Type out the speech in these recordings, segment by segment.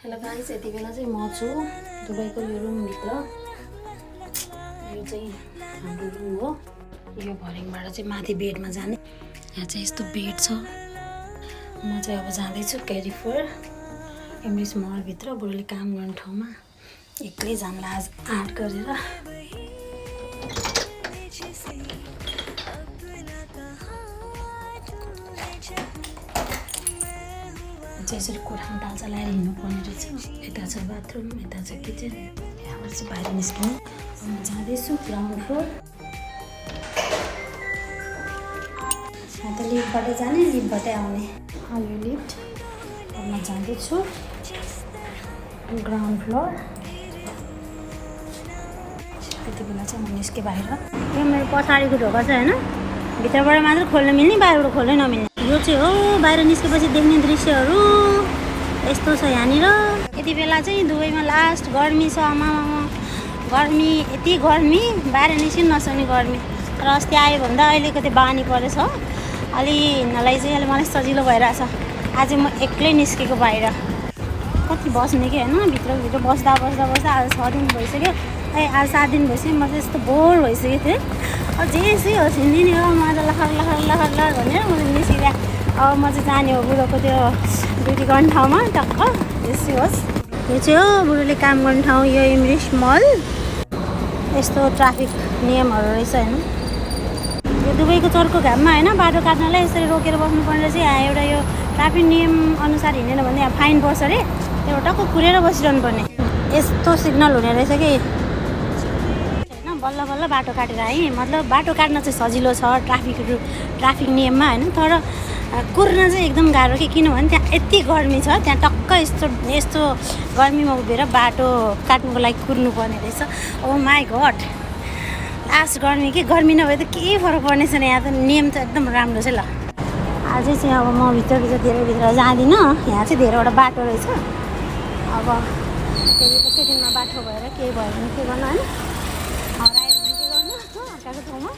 Hello guys, यति बेला चाहिँ म छु दुबईको यो रुमभित्र। यो चाहिँ हाम्रो रुम हो। यो भरिङबाट चाहिँ माथि बेडमा जाने। यहाँ चाहिँ यस्तो बेड छ। म चाहिँ अब जाँदैछु क्यारिफोर इङ्ग्लिस मलभित्र। बुढोले काम गर्ने ठाउँमा एक्लै जान्ला आज 8 गरेर। चाहिँ यसरी कोठामा तालचा लगाएर हिँड्नुपर्ने रहेछ। यता छ बाथरुम, यता छ किचन। यहाँबाट चाहिँ बाहिर निस्किनु। म जाँदैछु ग्राउन्ड फ्लोर। यहाँ त लिफ्टबाटै जाने, लिफ्टबाटै आउने। यो लिफ्ट। अब म जाँदैछु ग्राउन्ड फ्लोर। त्यति बेला चाहिँ म निस्केँ बाहिर। यो मेरो पछाडिको ढोका छ होइन, भित्रबाट मात्र खोल्न मिल्ने, बाहिरबाट खोल्नै नमिल्ने। यो चाहिँ हो बाहिर निस्केपछि देख्ने दृश्यहरू यस्तो छ यहाँनिर। यति बेला चाहिँ दुबईमा लास्ट गर्मी छ। आमामा गर्मी, यति गर्मी, बाहिर निस्किन नसक्ने गर्मी। र अस्ति आयो भन्दा अहिलेको त्यो बानी परेछ। अलि हिँड्नलाई चाहिँ अहिले मलाई सजिलो भइरहेछ। आज म एक्लै निस्केको बाहिर। कति बस्ने कि होइन, भित्र बस्दा आज 6 दिन भइसक्यो। आज 7 दिन भइसक्यो। म चाहिँ यस्तो बोर भइसकेको थिएँ। अब जेसै होस् हिँड्ने हो, म त लखर भनेर म चाहिँ निस्किँदा। अब म चाहिँ जाने हो बुढोको त्यो ड्युटी गर्ने ठाउँमा टक्क। जेसै होस्, यो चाहिँ हो बुढोले काम गर्ने ठाउँ। यो इङ्ग्लिस मल। यस्तो ट्राफिक नियमहरू रहेछ होइन। यो दुबईको चर्को घाममा होइन, बाटो काट्नलाई यसरी रोकेर बस्नुपर्ने रहेछ। यहाँ एउटा यो ट्राफिक नियम अनुसार हिँडेन भने यहाँ फाइन पर्छ अरे। त्यो टक्क कुरेर बसिरहनु पर्ने। यस्तो सिग्नल हुने रहेछ कि होइन। बल्ल बल्ल बाटो काटेर आएँ। मतलब बाटो काट्न चाहिँ सजिलो छ ट्राफिक नियममा होइन, तर कुर्न चाहिँ एकदम गाह्रो कि। किनभने त्यहाँ यति गर्मी छ, त्यहाँ टक्क यस्तो गर्मीमा उभिएर बाटो काट्नुको लागि कुर्नुपर्ने रहेछ। ओ माई गड, लास्ट गर्मी कि। गर्मी नभए त केही फरक पर्ने छैन। यहाँ त नियम त एकदम राम्रो छ। ल अझै चाहिँ अब म भित्र जाँदिनँ। यहाँ चाहिँ धेरैवटा बाटो रहेछ। अब फेरि एकै दिनमा बाटो भएर केही भयो भने के गर्नु होइन, हरायो भने के गर्नु अर्काको ठाउँमा।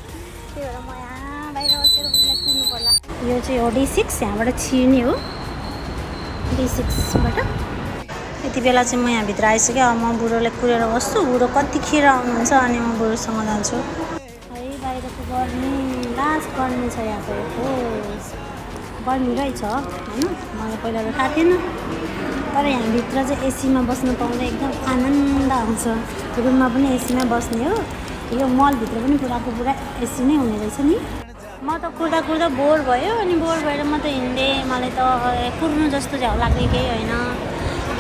त्यही भएर म यहाँ बाहिर बसेर उसलाई कुर्नु पर्ला। यो चाहिँ हो D6, यहाँबाट छिर्ने हो D6बाट। यति बेला चाहिँ म यहाँभित्र आइसकेँ। अब म बुढोलाई कुरेर बस्छु। बुढो कतिखेर आउनुहुन्छ अनि म बुढोसँग जान्छु। है बाहिरको गर्मी, लास्ट गर्मी छ यहाँ त। गर्मी रहेछ होइन, मलाई पहिला त थाहा थिएन। तर यहाँभित्र चाहिँ एसीमा बस्नु पाउँदा एकदम आनन्द आउँछ। रुममा पनि एसीमा बस्ने हो। यो मलभित्र पनि पुरा एसी नै हुने रहेछ नि। म त कुर्दा बोर भयो। अनि बोर भएर म त हिँडेँ। मलाई त कुर्नु जस्तो झ्याउ लाग्ने केही होइन।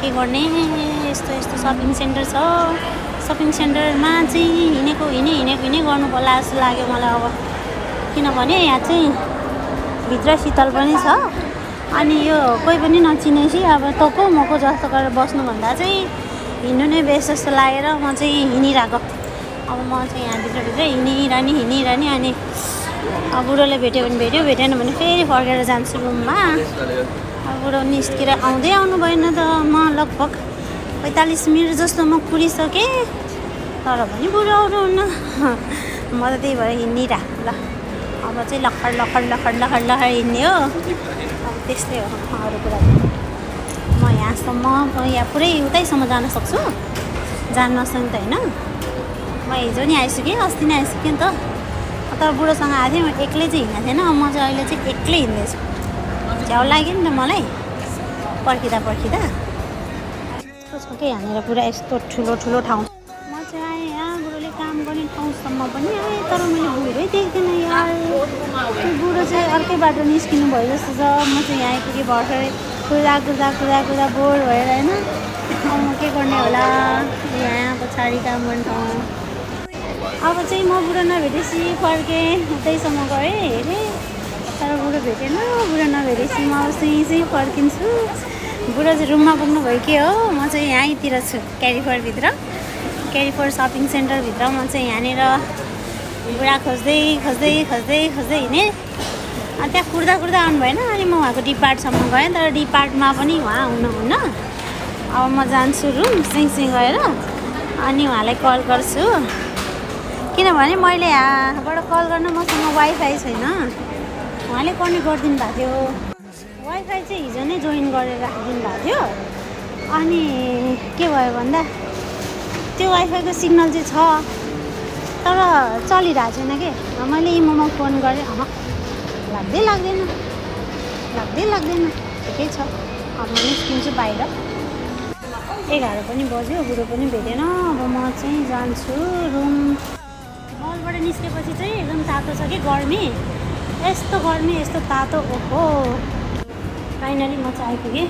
के गर्ने, यस्तो सपिङ सेन्टर छ। सपिङ सेन्टरमा चाहिँ हिँडेको गर्नु पर्ला जस्तो लाग्यो मलाई अब। किनभने यहाँ चाहिँ भित्र शीतल पनि छ। अनि यो कोही पनि नचिनेपछि अब तँको मको जस्तो गरेर बस्नुभन्दा चाहिँ हिँड्नु नै बेस्ट जस्तो लागेर म चाहिँ हिँडिरहेको। अब म चाहिँ यहाँभित्र हिँडिरहने। अनि अब बुढोले भेट्यो भने भेट्यो, भेटेन भने फेरि फर्केर जान्छु रुममा। अब बुढो निस्केर आउनु भएन त। म लगभग 45 मिनट जस्तो म कुरिसकेँ, तर पनि बुढो आउनुहुन्न। म त त्यही भएर हिँडिरहेको। ल अब चाहिँ लखड हिँड्ने हो। अब त्यस्तै हो अरू कुरा। म यहाँसम्म यहाँ पुरै उतैसम्म जान सक्छु, जान नसक्ने त होइन। म हिजो नि आइसकेँ, अस्ति नै आइसकेँ नि त। तर बुढोसँग आएको थिएँ। म एक्लै चाहिँ हिँडेको थिएन। म चाहिँ अहिले चाहिँ एक्लै हिँड्दैछु। झ्याउ लाग्यो नि त मलाई पर्खिँदा। यस्तो छ कि यहाँनिर पुरा यस्तो ठुलो ठाउँ। म चाहिँ आएँ यहाँ बुढोले काम गर्ने ठाउँसम्म पनि आएँ, तर मैले बुढै देख्दिनँ यार। त्यो बुढो चाहिँ अर्कै बाटो निस्किनु भयो जस्तो छ। म चाहिँ यहाँ आइपुगेँ भर्खरै। कुर्दा बोर भएर होइन। अब म के गर्ने होला। यहाँ पछाडि काम गर्ने ठाउँ। अब चाहिँ म बुढो नभेटेपछि फर्केँ। उतैसम्म गएँ हेरेँ, तर बुढो भेटेन। बुढो नभेटेपछि म चाहिँ फर्किन्छु। बुढो चाहिँ रुममा पुग्नु भयो के हो। म चाहिँ यहीँतिर छु क्यारिफोर सपिङ सेन्टरभित्र। म चाहिँ यहाँनिर बुढा खोज्दै हिँडेँ। अनि त्यहाँ कुर्दा आउनु भएन। अनि म उहाँको डिपार्टसम्म गएँ, तर डिपार्टमा पनि उहाँ हुनुहुन्न। अब म जान्छु रुम सिङ गएर अनि उहाँलाई कल गर्छु। किनभने मैले यहाँबाट कल गर्न मसँग वाइफाई छैन। उहाँले कनेक्ट गरिदिनु भएको थियो। वाइफाई चाहिँ हिजो नै जोइन गरेर राखिदिनु भएको थियो। अनि के भयो भन्दा त्यो वाइफाईको सिग्नल चाहिँ छ तर चलिरहेको छैन कि मैले इमोमा फोन गरेँ लाग्दैन ठिकै छ अब म निस्किन्छु बाहिर 11 पनि बज्यो बुढो पनि भेटेन अब म चाहिँ जान्छु रुम मलबाट निस्केपछि चाहिँ एकदम तातो छ कि गर्मी यस्तो तातो ओहो फाइनली म चाहिँ आइपुगेँ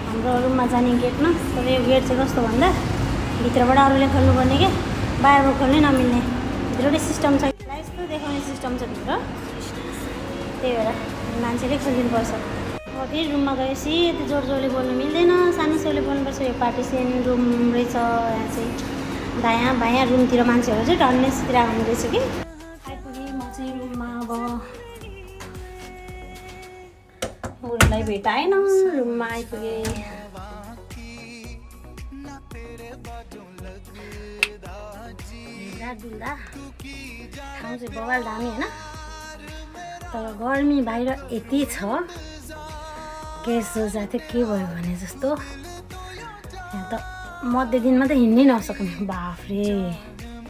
हाम्रो रुममा जाने गेटमा तर यो गेट चाहिँ कस्तो भन्दा भित्रबाट अरूले खोल्नुपर्ने के बाहिरबाट खोल्नै नमिल्ने भित्रबाटै सिस्टम छ यस्तो देखाउने सिस्टम छ भित्र त्यही भएर मान्छेले खोलिदिनुपर्छ अब फेरि रुममा गएपछि यति जोडले बोल्नु मिल्दैन सानो सोले बोल्नुपर्छ यो पार्टिसन रुम रहेछ यहाँ चाहिँ दायाँ बायाँ रुमतिर मान्छेहरू चाहिँ टन्ने सुतिरहेको हुँदैछ कि आइपुगेँ म चाहिँ रुममा अब बुढोलाई भेटाएन रुममा आइपुगेँ डुल्दा ठाउँ चाहिँ बवाल दामी होइन तर गर्मी बाहिर यति छ के सोचेको थियो के भयो भने जस्तो यहाँ त मध्य दिनमा त हिँड्नै नसक्ने बाफ्रे